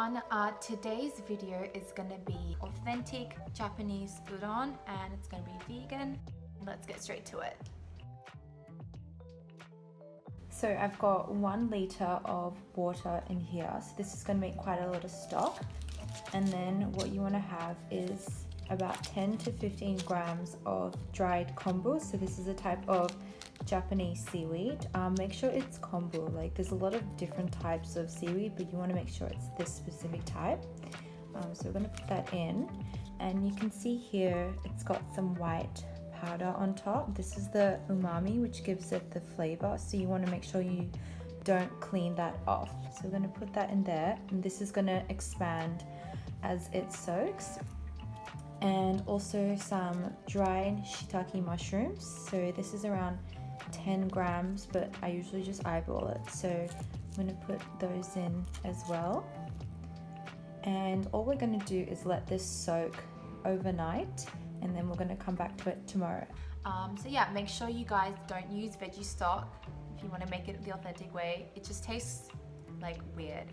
everyone, today's video is going to be authentic Japanese udon and it's going to be vegan. Let's get straight to it. So I've got 1 liter of water in here, so this is going to make quite a lot of stock. And then what you want to have is about 10 to 15 grams of dried kombu. So this is a type of Japanese seaweed. Make sure it's kombu. Like there's a lot of different types of seaweed, but you want to make sure it's this specific type. So we're going to put that in, and you can see here it's got some white powder on top. This is the umami, which gives it the flavor, so you want to make sure you don't clean that off. So we're going to put that in there, and this is going to expand as it soaks. And also some dried shiitake mushrooms. So this is around 10 grams, but I usually just eyeball it. So I'm going to put those in as well. And all we're going to do is let this soak overnight, and then we're going to come back to it tomorrow. So yeah, make sure you guys don't use veggie stock if you want to make it the authentic way. It just tastes like weird.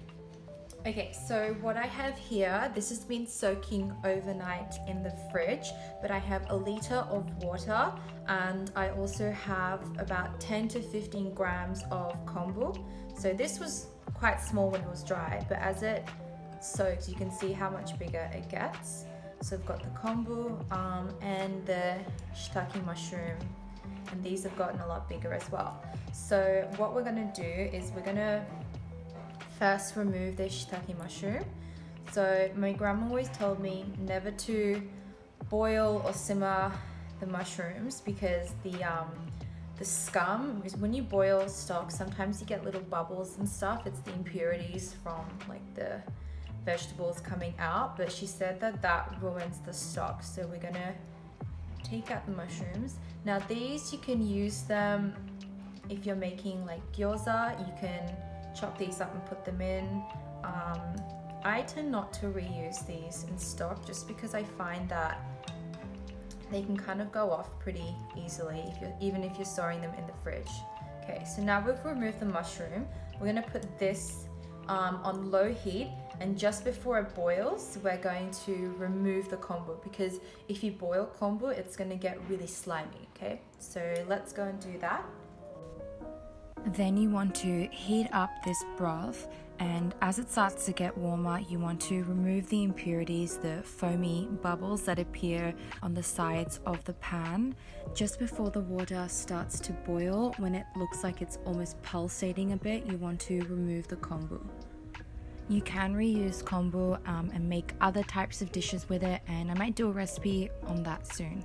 Okay, so what I have here, this has been soaking overnight in the fridge, but I have 1 liter of water, and I also have about 10 to 15 grams of kombu. So this was quite small when it was dry, but as it soaks, you can see how much bigger it gets. So I've got the kombu and the shiitake mushroom, and these have gotten a lot bigger as well. So what we're gonna do is we're gonna first remove the shiitake mushroom. So my grandma always told me never to boil or simmer the mushrooms, because the scum, when you boil stock, sometimes you get little bubbles and stuff. It's the impurities from like the vegetables coming out, but she said that ruins the stock. So we're gonna take out the mushrooms. Now these, you can use them if you're making like gyoza. You can chop these up and put them in. I tend not to reuse these in stock, just because I find that they can kind of go off pretty easily even if you're storing them in the fridge. Okay, so now we've removed the mushroom. We're gonna put this on low heat, and just before it boils, we're going to remove the kombu, because if you boil kombu, it's gonna get really slimy. Okay, so let's go and do that. Then you want to heat up this broth, and as it starts to get warmer, you want to remove the impurities, the foamy bubbles that appear on the sides of the pan. Just before the water starts to boil, when it looks like it's almost pulsating a bit, you want to remove the kombu. You can reuse kombu and make other types of dishes with it, and I might do a recipe on that soon.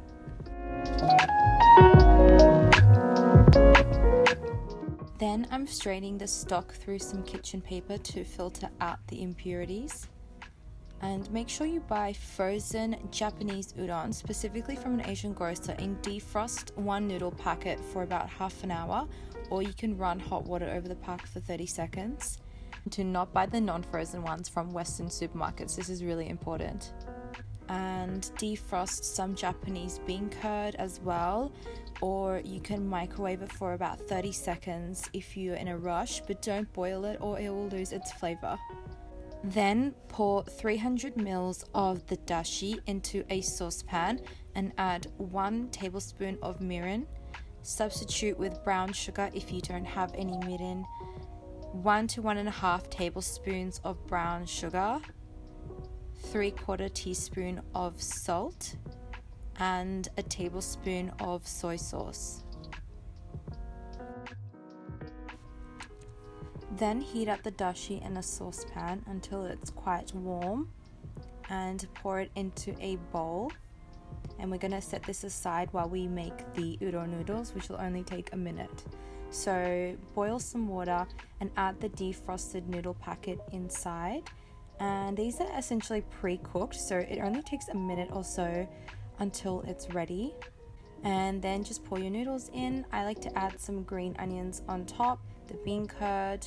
Then I'm straining the stock through some kitchen paper to filter out the impurities. And make sure you buy frozen Japanese udon, specifically from an Asian grocer, and defrost 1 noodle packet for about half an hour, or you can run hot water over the pack for 30 seconds. Do not buy the non-frozen ones from Western supermarkets. This is really important. And defrost some Japanese bean curd as well, or you can microwave it for about 30 seconds if you're in a rush, but don't boil it or it will lose its flavor. Then pour 300 ml of the dashi into a saucepan and add 1 tablespoon of mirin. Substitute with brown sugar if you don't have any mirin. 1 to 1.5 tablespoons of brown sugar, 3/4 teaspoon of salt, and a tablespoon of soy sauce. Then heat up the dashi in a saucepan until it's quite warm, and pour it into a bowl. And we're gonna set this aside while we make the udon noodles, which will only take a minute. So boil some water and add the defrosted noodle packet inside. And these are essentially pre-cooked, so it only takes a minute or so until it's ready. And then just pour your noodles in. I like to add some green onions on top, the bean curd,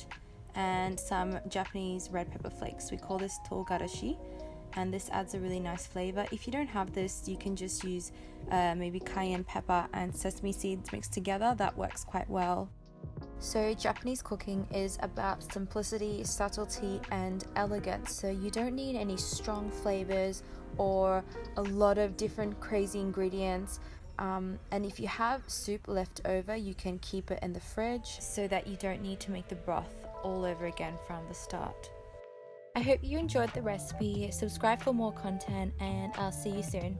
and some Japanese red pepper flakes. We call this togarashi, and this adds a really nice flavor. If you don't have this, you can just use maybe cayenne pepper and sesame seeds mixed together. That works quite well. So Japanese cooking is about simplicity, subtlety, and elegance. So you don't need any strong flavors or a lot of different crazy ingredients. And if you have soup left over, you can keep it in the fridge so that you don't need to make the broth all over again from the start. I hope you enjoyed the recipe. Subscribe for more content, and I'll see you soon.